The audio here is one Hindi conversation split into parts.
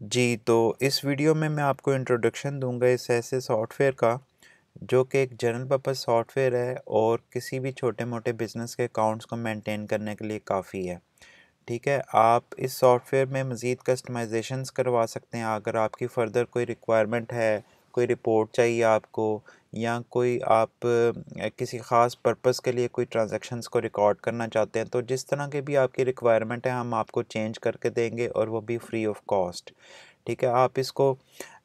जी, तो इस वीडियो में मैं आपको इंट्रोडक्शन दूँगा इस ऐसे सॉफ्टवेयर का, जो कि एक जनरल पर्पज़ सॉफ्टवेयर है और किसी भी छोटे-मोटे बिज़नेस के अकाउंट्स को मेंटेन करने के लिए काफ़ी है। ठीक है? आप इस सॉफ्टवेयर में मज़ीद कस्टमाइज़ेशंस करवा सकते हैं अगर आपकी फ़र्दर कोई रिक्वायरमेंट है, कोई रिपोर्ट चाहिए आपको या कोई आप किसी ख़ास पर्पस के लिए कोई ट्रांज़ैक्शंस को रिकॉर्ड करना चाहते हैं, तो जिस तरह की भी आपकी रिक्वायरमेंट है, हम आपको चेंज करके देंगे और वो भी फ्री ऑफ कॉस्ट। ठीक है? आप इसको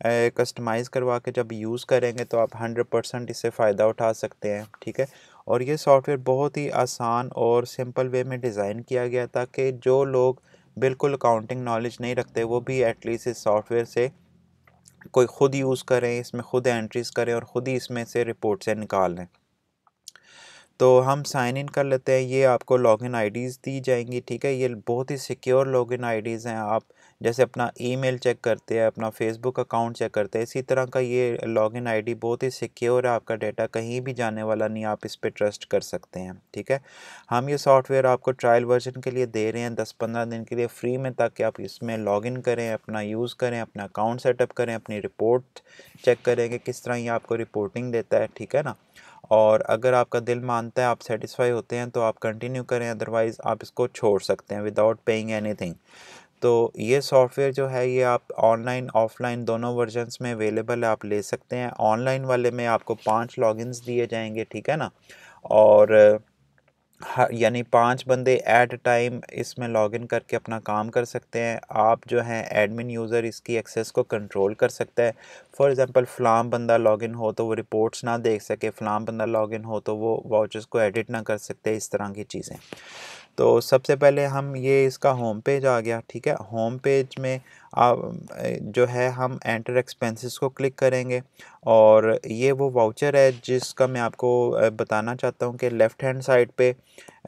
कस्टमाइज़ करवा के जब यूज़ करेंगे तो आप 100% इससे फ़ायदा उठा सकते हैं। ठीक है? और ये सॉफ्टवेयर बहुत ही आसान और सिंपल वे में डिज़ाइन किया गया ताकि जो लोग बिल्कुल अकाउंटिंग नॉलेज नहीं रखते वो भी एटलीस्ट इस सॉफ्टवेयर से कोई ख़ुद यूज़ करें, इसमें ख़ुद एंट्रीज़ करें और ख़ुद ही इसमें से रिपोर्ट से निकाल लें। तो हम साइन इन कर लेते हैं। ये आपको लॉगिन आईडीज़ दी जाएंगी। ठीक है? ये बहुत ही सिक्योर लॉगिन आईडीज़ हैं। आप जैसे अपना ईमेल चेक करते हैं, अपना फेसबुक अकाउंट चेक करते हैं, इसी तरह का ये लॉगिन आईडी बहुत ही सिक्योर है। आपका डाटा कहीं भी जाने वाला नहीं, आप इस पे ट्रस्ट कर सकते हैं। ठीक है? हम ये सॉफ्टवेयर आपको ट्रायल वर्जन के लिए दे रहे हैं 10-15 दिन के लिए फ्री में, ताकि आप इसमें लॉगिन करें, अपना यूज़ करें, अपना अकाउंट सेटअप करें, अपनी रिपोर्ट चेक करें कि किस तरह ये आपको रिपोर्टिंग देता है। ठीक है ना? और अगर आपका दिल मानता है, आप सेटिस्फाई होते हैं, तो आप कंटिन्यू करें, अदरवाइज़ आप इसको छोड़ सकते हैं विदाउट पेइंग एनीथिंग। तो ये सॉफ्टवेयर जो है ये आप ऑनलाइन ऑफलाइन दोनों वर्जन्स में अवेलेबल है, आप ले सकते हैं। ऑनलाइन वाले में आपको 5 लॉगिन्स दिए जाएंगे। ठीक है ना? और हाँ, यानी 5 बंदे एट अ टाइम इसमें लॉगिन करके अपना काम कर सकते हैं। आप जो हैं एडमिन यूज़र इसकी एक्सेस को कंट्रोल कर सकता है। फॉर एग्ज़ाम्पल फ़लाँ बंदा लॉगिन हो तो वो रिपोर्ट्स ना देख सके, फ़लाँ बंदा लॉगिन हो तो वो वाउचर्स को एडिट ना कर सकते, इस तरह की चीज़ें। तो सबसे पहले हम ये इसका होम पेज आ गया। ठीक है? होम पेज में जो है हम एंटर एक्सपेंसेस को क्लिक करेंगे और ये वो वाउचर है जिसका मैं आपको बताना चाहता हूँ कि लेफ़्ट हैंड साइड पे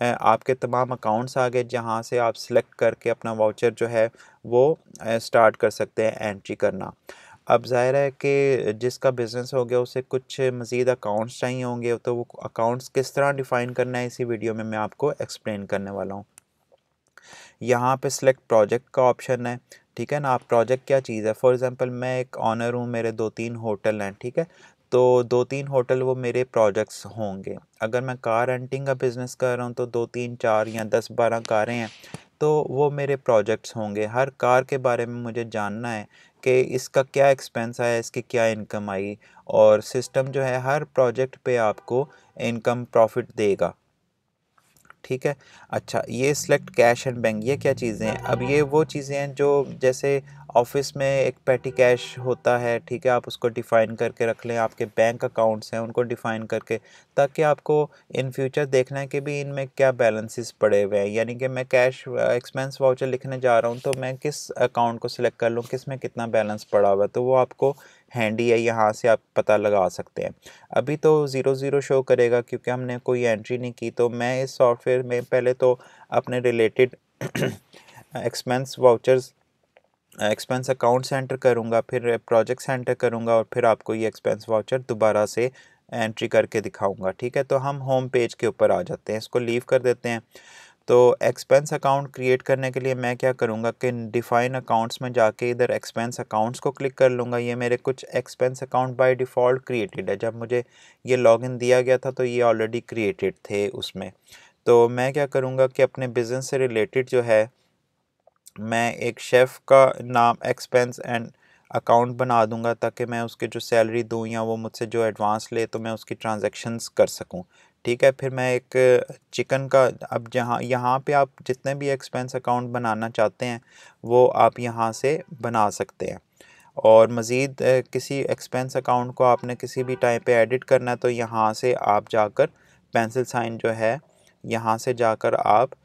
आपके तमाम अकाउंट्स आ गए, जहाँ से आप सिलेक्ट करके अपना वाउचर जो है वो स्टार्ट कर सकते हैं एंट्री करना। अब ज़ाहिर है कि जिसका बिज़नेस हो गया उसे कुछ मज़ीद अकाउंट्स चाहिए होंगे, तो वो अकाउंट्स किस तरह डिफ़ाइन करना है इसी वीडियो में मैं आपको एक्सप्लेन करने वाला हूँ। यहाँ पे सिलेक्ट प्रोजेक्ट का ऑप्शन है। ठीक है ना? आप प्रोजेक्ट क्या चीज़ है, फॉर एग्ज़ाम्पल मैं एक ओनर हूँ, मेरे 2-3 होटल हैं। ठीक है? तो 2-3 होटल वो मेरे प्रोजेक्ट्स होंगे। अगर मैं कार रेंटिंग का बिज़नेस कर रहा हूँ तो 2-3 4 या 10-12 कारें हैं, तो वो मेरे प्रोजेक्ट्स होंगे। हर कार के बारे में मुझे जानना है कि इसका क्या एक्सपेंस आया, इसकी क्या इनकम आई, और सिस्टम जो है हर प्रोजेक्ट पे आपको इनकम प्रॉफ़िट देगा। ठीक है? अच्छा, ये सिलेक्ट कैश एंड बैंक, ये क्या चीज़ें हैं? अब ये वो चीज़ें हैं जो जैसे ऑफ़िस में एक पेटी कैश होता है। ठीक है? आप उसको डिफ़ाइन करके रख लें। आपके बैंक अकाउंट्स हैं उनको डिफ़ाइन करके, ताकि आपको इन फ्यूचर देखना है कि भी इनमें क्या बैलेंसेस पड़े हुए हैं। यानी कि मैं कैश एक्सपेंस वाउचर लिखने जा रहा हूँ तो मैं किस अकाउंट को सिलेक्ट कर लूँ, किस में कितना बैलेंस पड़ा हुआ है, तो वो आपको हैंडी है, यहाँ से आप पता लगा सकते हैं। अभी तो 0-0 शो करेगा क्योंकि हमने कोई एंट्री नहीं की। तो मैं इस सॉफ्टवेयर में पहले तो अपने related expense vouchers expense accounts enter करूँगा, फिर प्रोजेक्ट्स एंटर करूँगा और फिर आपको ये एक्सपेंस वाउचर दोबारा से एंट्री करके दिखाऊँगा। ठीक है? तो हम होम पेज के ऊपर आ जाते हैं, इसको लीव कर देते हैं। तो एक्सपेंस अकाउंट क्रिएट करने के लिए मैं क्या करूँगा कि डिफ़ाइन अकाउंट्स में जाके इधर एक्सपेंस अकाउंट्स को क्लिक कर लूँगा। ये मेरे कुछ expense account by default created है। जब मुझे ये लॉगिन दिया गया था तो ये ऑलरेडी क्रिएटेड थे उसमें। तो मैं क्या करूँगा कि अपने बिज़नेस से रिलेटेड जो है, मैं एक शेफ़ का नाम एक्सपेंस एंड अकाउंट बना दूँगा, ताकि मैं उसकी जो सैलरी दूँ या वो मुझसे जो एडवांस ले तो मैं उसकी ट्रांज़ैक्शंस कर सकूँ। ठीक है? फिर मैं एक चिकन का, अब जहाँ यहाँ पे आप जितने भी एक्सपेंस अकाउंट बनाना चाहते हैं वो आप यहाँ से बना सकते हैं। और मज़ीद किसी एक्सपेंस अकाउंट को आपने किसी भी टाइम पे एडिट करना है तो यहाँ से आप जाकर पेंसिल साइन जो है, यहाँ से जाकर आप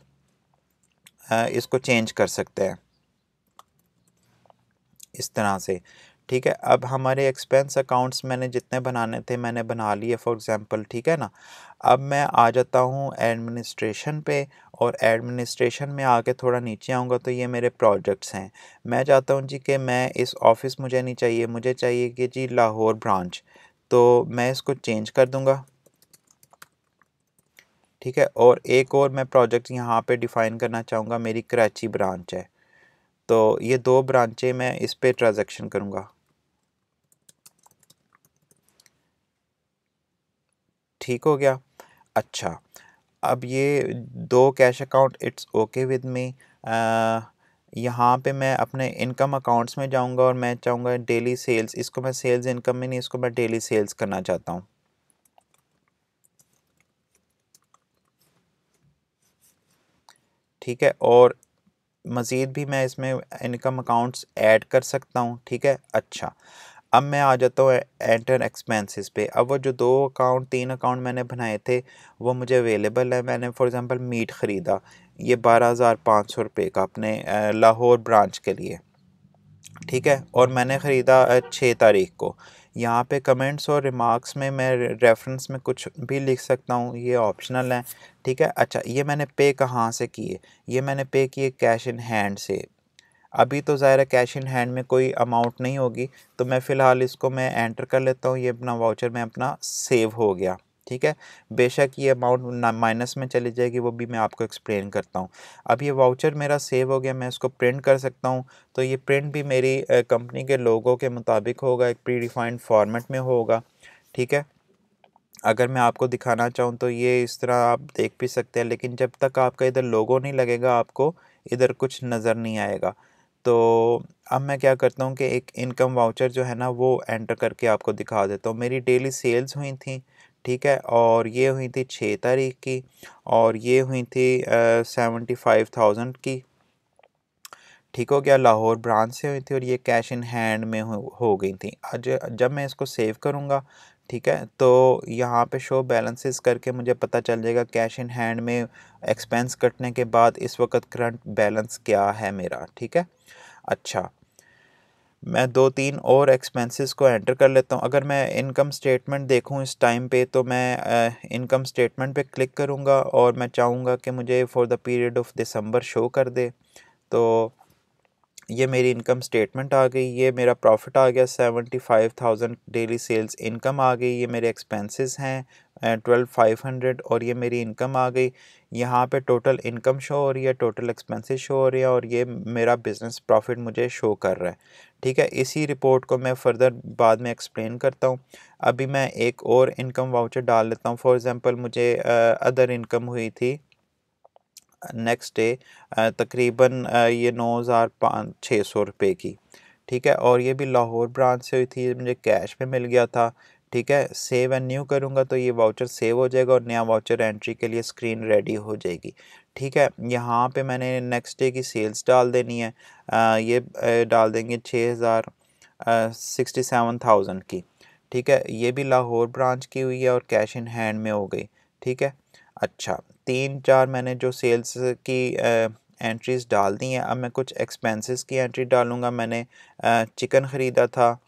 इसको चेंज कर सकते हैं इस तरह से। ठीक है? अब हमारे एक्सपेंस अकाउंट्स मैंने जितने बनाने थे मैंने बना लिए फॉर एग्ज़ाम्पल। ठीक है ना? अब मैं आ जाता हूँ एडमिनिस्ट्रेशन पे, और एडमिनिस्ट्रेशन में आके थोड़ा नीचे आऊँगा तो ये मेरे प्रोजेक्ट्स हैं। मैं चाहता हूँ जी कि मैं इस ऑफ़िस मुझे नहीं चाहिए, मुझे चाहिए कि जी लाहौर ब्रांच, तो मैं इसको चेंज कर दूँगा। ठीक है? और एक और मैं प्रोजेक्ट यहाँ पे डिफ़ाइन करना चाहूँगा, मेरी कराची ब्रांच है। तो ये 2 ब्रांचें मैं इस पे ट्रांजैक्शन करूँगा। ठीक हो गया। अच्छा, अब ये 2 cash account it's okay with me. यहाँ पे मैं अपने इनकम अकाउंट्स में जाऊँगा और मैं चाहूँगा डेली सेल्स, इसको मैं सेल्स इनकम में नहीं, इसको मैं डेली सेल्स करना चाहता हूँ। ठीक है, और मज़ीद भी मैं इसमें इनकम अकाउंट्स ऐड कर सकता हूँ। ठीक है, अच्छा, अब मैं आ जाता हूँ एंटर एक्सपेंसेस पे। अब वो जो 3 अकाउंट मैंने बनाए थे वो मुझे अवेलेबल है। मैंने फॉर एग्ज़ाम्पल मीट ख़रीदा, ये 12,500 रुपये का अपने लाहौर ब्रांच के लिए। ठीक है, और मैंने ख़रीदा 6 तारीख को। यहाँ पे कमेंट्स और रिमार्क्स में मैं रेफरेंस में कुछ भी लिख सकता हूँ, ये ऑप्शनल है। ठीक है, अच्छा, ये मैंने पे कहाँ से किए? ये मैंने पे किए कैश इन हैंड से। अभी तो ज़ाहिर है कैश इन हैंड में कोई अमाउंट नहीं होगी, तो मैं फ़िलहाल इसको मैं एंटर कर लेता हूँ। ये अपना वाउचर में अपना सेव हो गया। ठीक है, बेशक ये अमाउंट ना माइनस में चली जाएगी, वो भी मैं आपको एक्सप्लेन करता हूँ। अब ये वाउचर मेरा सेव हो गया, मैं इसको प्रिंट कर सकता हूँ। तो ये प्रिंट भी मेरी कंपनी के लोगों के मुताबिक होगा, एक प्री डिफाइंड फॉर्मेट में होगा। ठीक है, अगर मैं आपको दिखाना चाहूँ तो ये इस तरह आप देख भी सकते हैं, लेकिन जब तक आपका इधर लोगो नहीं लगेगा आपको इधर कुछ नज़र नहीं आएगा। तो अब मैं क्या करता हूँ कि एक इनकम वाउचर जो है ना वो एंटर करके आपको दिखा देता हूँ। मेरी डेली सेल्स हुई थी, ठीक है, और ये हुई थी 6 तारीख की, और ये हुई थी 75,000 की। ठीक हो गया, लाहौर ब्रांच से हुई थी और ये कैश इन हैंड में हो गई थी। आज जब मैं इसको सेव करूँगा, ठीक है, तो यहाँ पे शो बैलेंसेस करके मुझे पता चल जाएगा कैश इन हैंड में एक्सपेंस कटने के बाद इस वक्त करंट बैलेंस क्या है मेरा। ठीक है, अच्छा, मैं 2-3 और एक्सपेंसेस को एंटर कर लेता हूँ। अगर मैं इनकम स्टेटमेंट देखूँ इस टाइम पे, तो मैं इनकम स्टेटमेंट पे क्लिक करूँगा और मैं चाहूँगा कि मुझे for the period of December show कर दे। तो ये मेरी इनकम स्टेटमेंट आ गई, ये मेरा प्रॉफिट आ गया 75,000, डेली सेल्स इनकम आ गई, ये मेरे एक्सपेंसेस हैं 12,500, और ये मेरी इनकम आ गई। यहाँ पे टोटल इनकम शो हो रही है, टोटल एक्सपेंसेस शो हो रही है, और ये मेरा बिजनेस प्रॉफिट मुझे शो कर रहा है। ठीक है, इसी रिपोर्ट को मैं फर्दर बाद में एक्सप्लेन करता हूँ। अभी मैं एक और इनकम वाउचर डाल लेता हूँ। फॉर एग्ज़ाम्पल मुझे अदर इनकम हुई थी नेक्स्ट डे तकरीबन ये 9,600 रुपये की। ठीक है, और ये भी लाहौर ब्रांच से हुई थी, ये मुझे कैश में मिल गया था। ठीक है, सेव एंड न्यू करूँगा तो ये वाउचर सेव हो जाएगा और नया वाउचर एंट्री के लिए स्क्रीन रेडी हो जाएगी। ठीक है, यहाँ पे मैंने नेक्स्ट डे की सेल्स डाल देनी है। ये डाल देंगे 67,000 की। ठीक है, ये भी लाहौर ब्रांच की हुई है और कैश इन हैंड में हो गई। ठीक है, अच्छा, 3-4 मैंने जो सेल्स की एंट्रीज़ डाल दी हैं। अब मैं कुछ एक्सपेंसेस की एंट्री डालूँगा। मैंने चिकन ख़रीदा था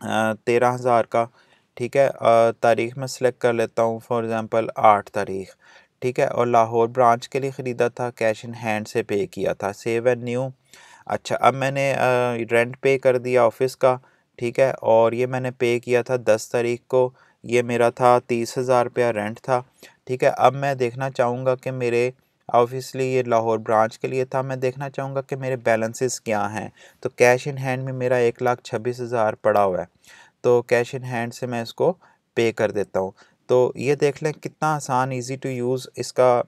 13,000 का। ठीक है, तारीख़ मैं सेलेक्ट कर लेता हूँ, फॉर एग्ज़ाम्पल 8 तारीख़। ठीक है, और लाहौर ब्रांच के लिए ख़रीदा था, कैश इन हैंड से पे किया था, सेव एंड न्यू। अच्छा, अब मैंने रेंट पे कर दिया ऑफ़िस का। ठीक है, और ये मैंने पे किया था 10 तारीख़ को, ये मेरा था 30,000 रुपया रेंट था। ठीक है, अब मैं देखना चाहूँगा कि मेरे ऑब्वियसली ये लाहौर ब्रांच के लिए था, मैं देखना चाहूँगा कि मेरे बैलेंसेस क्या हैं। तो कैश इन हैंड में मेरा 1,26,000 पड़ा हुआ है, तो कैश इन हैंड से मैं इसको पे कर देता हूँ। तो ये देख लें कितना आसान ईज़ी टू यूज़ इसका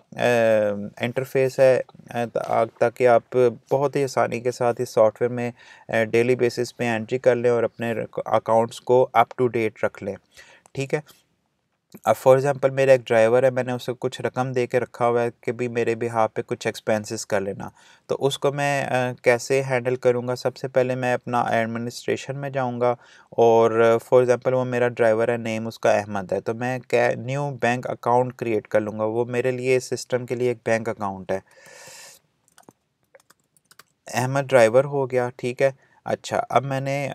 इंटरफेस है, ताकि आप बहुत ही आसानी के साथ इस सॉफ्टवेयर में डेली बेसिस पे एंट्री कर लें और अपने अकाउंट्स को अप टू डेट रख लें। ठीक है, अब फॉर एग्ज़ाम्पल मेरा एक ड्राइवर है, मैंने उसे कुछ रकम दे के रखा हुआ है कि भी मेरे बिहाफ़ पे कुछ एक्सपेंसेस कर लेना। तो उसको मैं कैसे हैंडल करूँगा? सबसे पहले मैं अपना एडमिनिस्ट्रेशन में जाऊँगा, और फॉर एग्ज़ाम्पल वो मेरा ड्राइवर है, नेम उसका अहमद है, तो मैं क्या न्यू बैंक अकाउंट क्रिएट कर लूँगा। वो मेरे लिए सिस्टम के लिए एक बैंक अकाउंट है। अहमद ड्राइवर हो गया, ठीक है। अच्छा, अब मैंने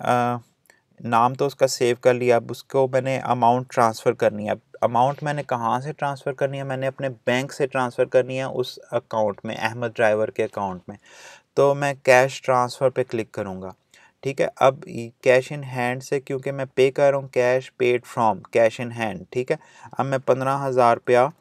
नाम तो उसका सेव कर लिया, अब उसको मैंने अमाउंट ट्रांसफ़र करनी है। अब अमाउंट मैंने कहाँ से ट्रांसफ़र करनी है? मैंने अपने बैंक से ट्रांसफ़र करनी है उस अकाउंट में, अहमद ड्राइवर के अकाउंट में। तो मैं कैश ट्रांसफ़र पे क्लिक करूँगा। ठीक है, अब कैश इन हैंड से क्योंकि मैं पे कर रहा हूँ, cash paid from cash in hand, ठीक है। अब मैं 15,000 रुपया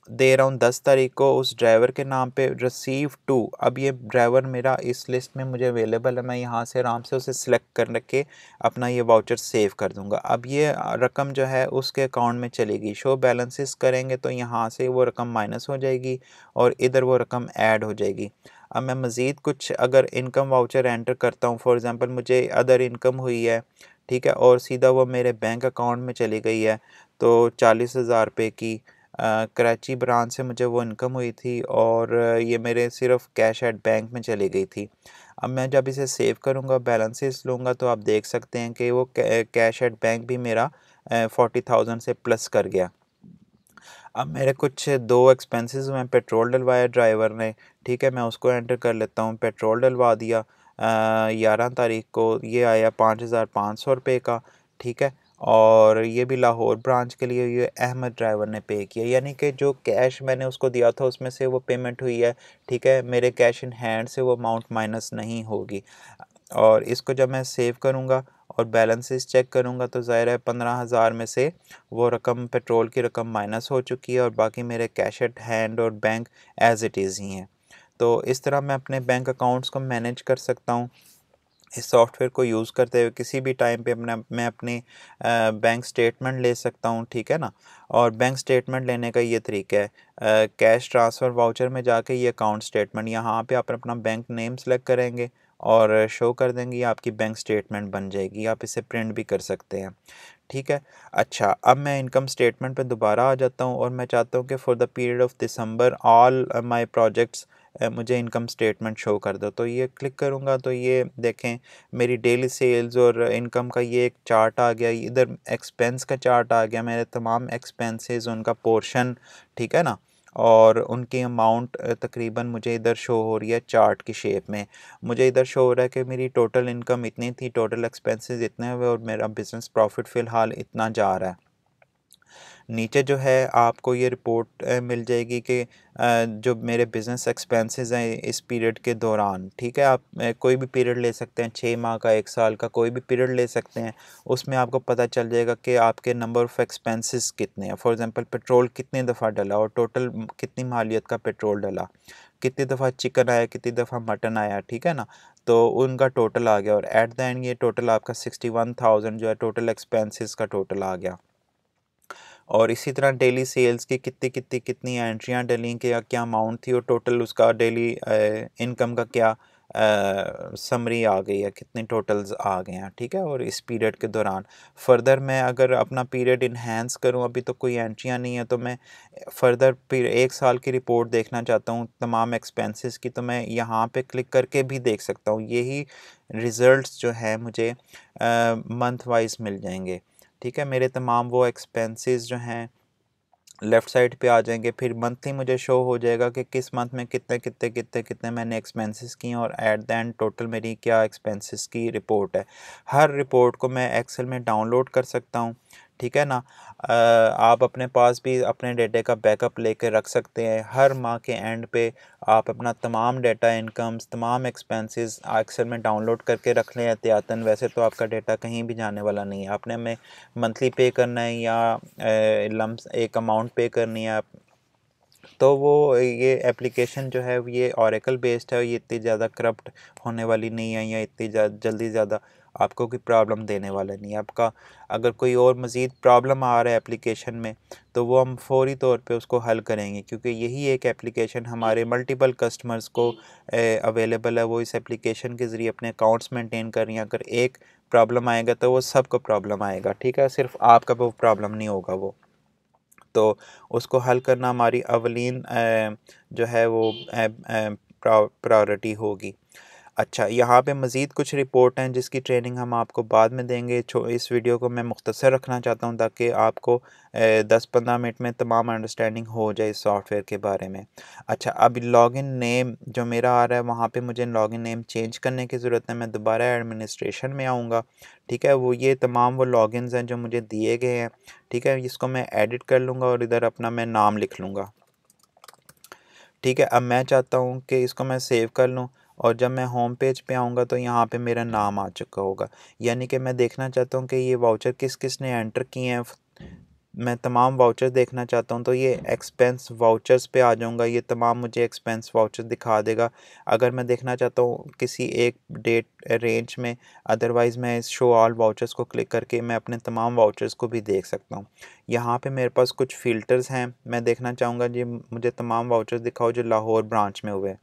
दे रहा हूँ 10 तारीख को उस ड्राइवर के नाम पे रिसीव टू। अब ये ड्राइवर मेरा इस लिस्ट में मुझे अवेलेबल है, मैं यहाँ से आराम से उसे सिलेक्ट कर के अपना ये वाउचर सेव कर दूँगा। अब ये रकम जो है उसके अकाउंट में चलेगी। शो बैलेंसेस करेंगे तो यहाँ से वो रकम माइनस हो जाएगी और इधर वो रकम ऐड हो जाएगी। अब मैं मज़ीद कुछ अगर इनकम वाउचर एंटर करता हूँ, फॉर एग्ज़ाम्पल मुझे अदर इनकम हुई है, ठीक है, और सीधा वो मेरे बैंक अकाउंट में चली गई है, तो 40,000 रुपये की कराची ब्रांच से मुझे वो इनकम हुई थी और ये मेरे सिर्फ कैश एट बैंक में चली गई थी। अब मैं जब इसे सेव करूँगा, बैलेंसेस लूँगा, तो आप देख सकते हैं कि वो कैश एट बैंक भी मेरा 40,000 से प्लस कर गया। अब मेरे कुछ दो एक्सपेंसेस हुए, पेट्रोल डलवाया ड्राइवर ने, ठीक है, मैं उसको एंटर कर लेता हूँ। पेट्रोल डलवा दिया 11 तारीख को, ये आया 5,500 रुपये का, ठीक है, और ये भी लाहौर ब्रांच के लिए ये अहमद ड्राइवर ने पे किया, यानी कि जो कैश मैंने उसको दिया था उसमें से वो पेमेंट हुई है, ठीक है, मेरे कैश इन हैंड से वो अमाउंट माइनस नहीं होगी। और इसको जब मैं सेव करूँगा और बैलेंसेस चेक करूँगा तो ज़ाहिर है 15,000 में से वो रकम, पेट्रोल की रकम माइनस हो चुकी है और बाकी मेरे कैश एट हैंड और बैंक एज़ इट इज़ ही हैं। तो इस तरह मैं अपने बैंक अकाउंट्स को मैनेज कर सकता हूँ। इस सॉफ्टवेयर को यूज़ करते हुए किसी भी टाइम पे मैं अपनी बैंक स्टेटमेंट ले सकता हूँ, ठीक है ना। और बैंक स्टेटमेंट लेने का ये तरीका है, कैश ट्रांसफ़र वाउचर में जाके ये अकाउंट स्टेटमेंट, यहाँ पे आप अपना बैंक नेम सेलेक्ट करेंगे और शो कर देंगे, ये आपकी बैंक स्टेटमेंट बन जाएगी। आप इसे प्रिंट भी कर सकते हैं, ठीक है। अच्छा, अब मैं इनकम स्टेटमेंट पे दोबारा आ जाता हूँ और मैं चाहता हूँ कि for the period of December all my projects मुझे इनकम स्टेटमेंट शो कर दो। तो ये क्लिक करूँगा तो ये देखें मेरी डेली सेल्स और इनकम का ये एक चार्ट आ गया। इधर एक्सपेंस का चार्ट आ गया, मेरे तमाम एक्सपेंसेस, उनका पोर्शन, ठीक है ना, और उनकी अमाउंट तकरीबन मुझे इधर शो हो रही है चार्ट की शेप में। मुझे इधर शो हो रहा है कि मेरी टोटल इनकम इतनी थी, टोटल एक्सपेंसेस इतने हुए और मेरा बिज़नेस प्रॉफिट फ़िलहाल इतना जा रहा है। नीचे जो है आपको ये रिपोर्ट मिल जाएगी कि जो मेरे बिज़नेस एक्सपेंसेस हैं इस पीरियड के दौरान, ठीक है। आप कोई भी पीरियड ले सकते हैं, 6 माह का, 1 साल का, कोई भी पीरियड ले सकते हैं। उसमें आपको पता चल जाएगा कि आपके नंबर ऑफ़ एक्सपेंसेस कितने हैं। फॉर एग्ज़ाम्पल पेट्रोल कितनी दफ़ा डला और टोटल कितनी मालियत का पेट्रोल डला, कितनी दफ़ा चिकन आया, कितनी दफ़ा मटन आया, ठीक है ना। तो उनका टोटल आ गया और एट द एंड ये टोटल आपका 61,000 जो है टोटल एक्सपेंसेस का टोटल आ गया। और इसी तरह डेली सेल्स की कितनी एंट्रियाँ डली, कि क्या अमाउंट थी और टोटल उसका डेली इनकम का क्या समरी आ गई है, कितने टोटल्स आ गए हैं, ठीक है। और इस पीरियड के दौरान फर्दर मैं अगर अपना पीरियड इन्हेंस करूं, अभी तो कोई एंट्रियाँ नहीं है, तो मैं फर्दर 1 साल की रिपोर्ट देखना चाहता हूं तमाम एक्सपेंसेस की, तो मैं यहाँ पे क्लिक करके भी देख सकता हूँ। यही रिज़ल्ट्स जो है मुझे मंथ वाइज मिल जाएंगे, ठीक है। मेरे तमाम वो एक्सपेंसेस जो हैं लेफ़्ट साइड पे आ जाएंगे, फिर मंथली मुझे शो हो जाएगा कि किस मंथ में कितने मैंने एक्सपेंसेस किए और एट द एंड टोटल मेरी क्या एक्सपेंसेस की रिपोर्ट है। हर रिपोर्ट को मैं एक्सेल में डाउनलोड कर सकता हूँ, ठीक है ना। आप अपने पास भी अपने डेटा का बैकअप लेके रख सकते हैं। हर माह के एंड पे आप अपना तमाम डेटा, इनकम्स, तमाम एक्सपेंसेस एक्सेल में डाउनलोड करके रख लें एहतियातन। वैसे तो आपका डेटा कहीं भी जाने वाला नहीं है। आपने हमें मंथली पे करना है या लम्स एक अमाउंट पे करनी है आप, तो वो ये एप्लीकेशन जो है ये ओरेकल बेस्ड है, ये इतनी ज़्यादा करप्ट होने वाली नहीं है या इतनी जल्दी ज़्यादा आपको कोई प्रॉब्लम देने वाला नहीं है। आपका अगर कोई और मज़ीद प्रॉब्लम आ रहा है एप्लीकेशन में, तो वो हम फ़ौरी तौर पे उसको हल करेंगे, क्योंकि यही एक एप्लीकेशन हमारे मल्टीपल कस्टमर्स को अवेलेबल है। वो इस एप्लीकेशन के ज़रिए अपने अकाउंट्स मेंटेन कर रही हैं। अगर एक प्रॉब्लम आएगा तो वो सबको प्रॉब्लम आएगा, ठीक है, सिर्फ आपका वो प्रॉब्लम नहीं होगा वो। तो उसको हल करना हमारी अवलीन जो है वो प्रायोरिटी होगी। अच्छा, यहाँ पे मज़ीद कुछ रिपोर्ट हैं जिसकी ट्रेनिंग हम आपको बाद में देंगे। इस वीडियो को मैं मुख्तसर रखना चाहता हूँ ताकि आपको 10-15 मिनट में तमाम अंडरस्टैंडिंग हो जाए इस सॉफ्टवेयर के बारे में। अच्छा, अब लॉगिन नेम जो मेरा आ रहा है वहाँ पे मुझे लॉगिन नेम चेंज करने की ज़रूरत है। मैं दोबारा एडमिनिस्ट्रेशन में आऊँगा, ठीक है। वो ये तमाम वो लॉगिन्स हैं जो मुझे दिए गए हैं, ठीक है। इसको मैं एडिट कर लूँगा और इधर अपना मैं नाम लिख लूँगा, ठीक है। अब मैं चाहता हूँ कि इसको मैं सेव कर लूँ और जब मैं होम पेज पे आऊँगा तो यहाँ पे मेरा नाम आ चुका होगा। यानी कि मैं देखना चाहता हूँ कि ये वाउचर किस किस ने एंटर किए हैं। मैं तमाम वाउचर्स देखना चाहता हूँ तो ये एक्सपेंस वाउचर्स पे आ जाऊँगा, ये तमाम मुझे एक्सपेंस वाउचर्स दिखा देगा। अगर मैं देखना चाहता हूँ किसी एक डेट रेंज में, अदरवाइज़ मैं इस शो ऑल वाउचर्स को क्लिक करके मैं अपने तमाम वाउचर्स को भी देख सकता हूँ। यहाँ पे मेरे पास कुछ फ़िल्टर्स हैं, मैं देखना चाहूँगा जी मुझे तमाम वाउचर्स दिखाओ जो लाहौर ब्रांच में हुए,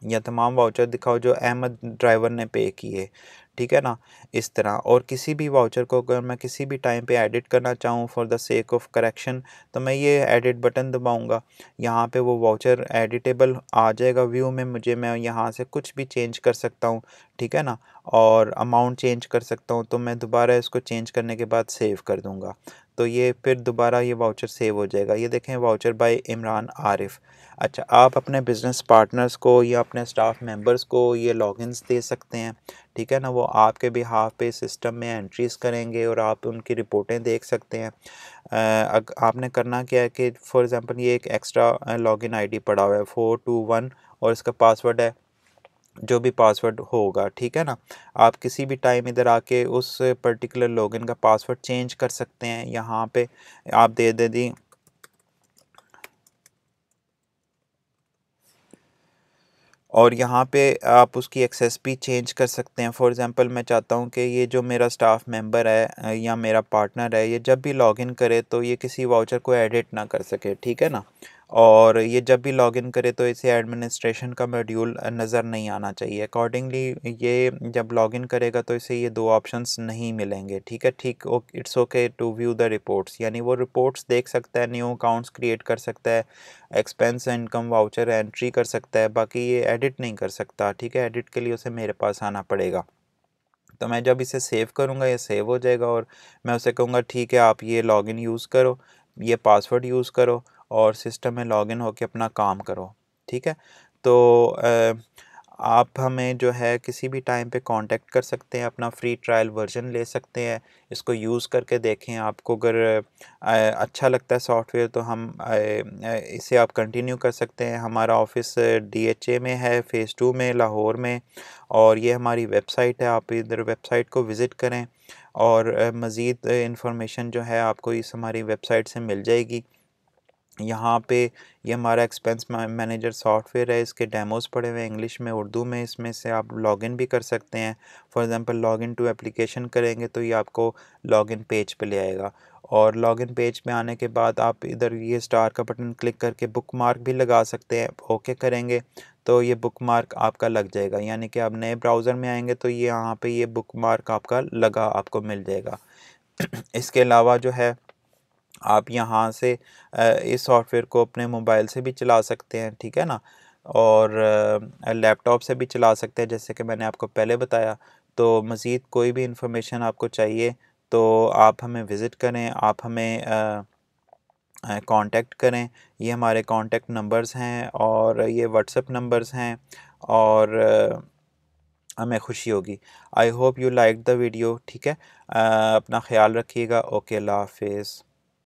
या तमाम वाउचर दिखाओ जो अहमद ड्राइवर ने पे किए, ठीक है ना। इस तरह, और किसी भी वाउचर को अगर मैं किसी भी टाइम पे एडिट करना चाहूँ for the sake of correction, तो मैं ये एडिट बटन दबाऊंगा, यहाँ पे वो वाउचर एडिटेबल आ जाएगा व्यू में, मुझे मैं यहाँ से कुछ भी चेंज कर सकता हूँ, ठीक है ना। और अमाउंट चेंज कर सकता हूँ, तो मैं दोबारा इसको चेंज करने के बाद सेव कर दूँगा, तो ये फिर दोबारा ये वाउचर सेव हो जाएगा। ये देखें, वाउचर बाय इमरान आरिफ। अच्छा, आप अपने बिज़नेस पार्टनर्स को या अपने स्टाफ मेंबर्स को ये लॉगिन्स दे सकते हैं, ठीक है ना। वो आपके बिहाफ पे सिस्टम में एंट्रीज़ करेंगे और आप उनकी रिपोर्टें देख सकते हैं। आपने करना क्या है कि फॉर एग्ज़ाम्पल ये एक एक्स्ट्रा लॉगिन आईडी पड़ा हुआ है 421 और इसका पासवर्ड है जो भी पासवर्ड होगा, ठीक है ना। आप किसी भी टाइम इधर आके उस पर्टिकुलर लॉगिन का पासवर्ड चेंज कर सकते हैं। यहाँ पे आप दे दी, और यहाँ पे आप उसकी एक्सेस भी चेंज कर सकते हैं। फॉर एग्ज़ाम्पल मैं चाहता हूँ कि ये जो मेरा स्टाफ मेंबर है या मेरा पार्टनर है, ये जब भी लॉगिन करे तो ये किसी वाउचर को एडिट ना कर सके, ठीक है ना। और ये जब भी लॉगिन करे तो इसे एडमिनिस्ट्रेशन का मॉड्यूल नज़र नहीं आना चाहिए। अकॉर्डिंगली ये जब लॉगिन करेगा तो इसे ये दो ऑप्शंस नहीं मिलेंगे, ठीक है। ठीक, it's okay to view the reports, यानी वो रिपोर्ट्स देख सकता है, न्यू अकाउंट्स क्रिएट कर सकता है, एक्सपेंस इनकम वाउचर एंट्री कर सकता है, बाकी ये एडिट नहीं कर सकता, ठीक है। एडिट के लिए उसे मेरे पास आना पड़ेगा। तो मैं जब इसे सेव करूँगा ये सेव हो जाएगा, और मैं उसे कहूँगा ठीक है आप ये लॉगिन यूज़ करो, ये पासवर्ड यूज़ करो और सिस्टम में लॉगिन होकर अपना काम करो, ठीक है। तो आप हमें जो है किसी भी टाइम पे कांटेक्ट कर सकते हैं, अपना फ्री ट्रायल वर्जन ले सकते हैं, इसको यूज़ करके देखें। आपको अगर अच्छा लगता है सॉफ्टवेयर तो इसे आप कंटिन्यू कर सकते हैं। हमारा ऑफिस DHA में है, फ़ेज़ 2 में, लाहौर में, और ये हमारी वेबसाइट है। आप इधर वेबसाइट को विज़िट करें और मज़ीद इंफॉर्मेशन जो है आपको इस हमारी वेबसाइट से मिल जाएगी। यहाँ पे ये हमारा एक्सपेंस मैनेजर सॉफ्टवेयर है, इसके डेमोज़ पड़े हुए हैं इंग्लिश में, उर्दू में। इसमें से आप लॉगिन भी कर सकते हैं। For example login to application करेंगे तो ये आपको लॉगिन पेज पे ले आएगा, और लॉगिन पेज पे आने के बाद आप इधर ये स्टार का बटन क्लिक करके बुकमार्क भी लगा सकते हैं। ओके करेंगे तो ये बुकमार्क आपका लग जाएगा, यानी कि आप नए ब्राउज़र में आएंगे तो ये यहाँ पे ये बुकमार्क आपका लगा आपको मिल जाएगा। इसके अलावा जो है आप यहाँ से इस सॉफ्टवेयर को अपने मोबाइल से भी चला सकते हैं, ठीक है ना, और लैपटॉप से भी चला सकते हैं जैसे कि मैंने आपको पहले बताया। तो मज़ीद कोई भी इंफॉर्मेशन आपको चाहिए तो आप हमें विज़िट करें, आप हमें कांटेक्ट करें। ये हमारे कांटेक्ट नंबर्स हैं और ये व्हाट्सएप नंबर्स हैं, और हमें खुशी होगी। I hope you like the video, ठीक है। अपना ख्याल रखिएगा। ओके, अल्लाह हाफिज़।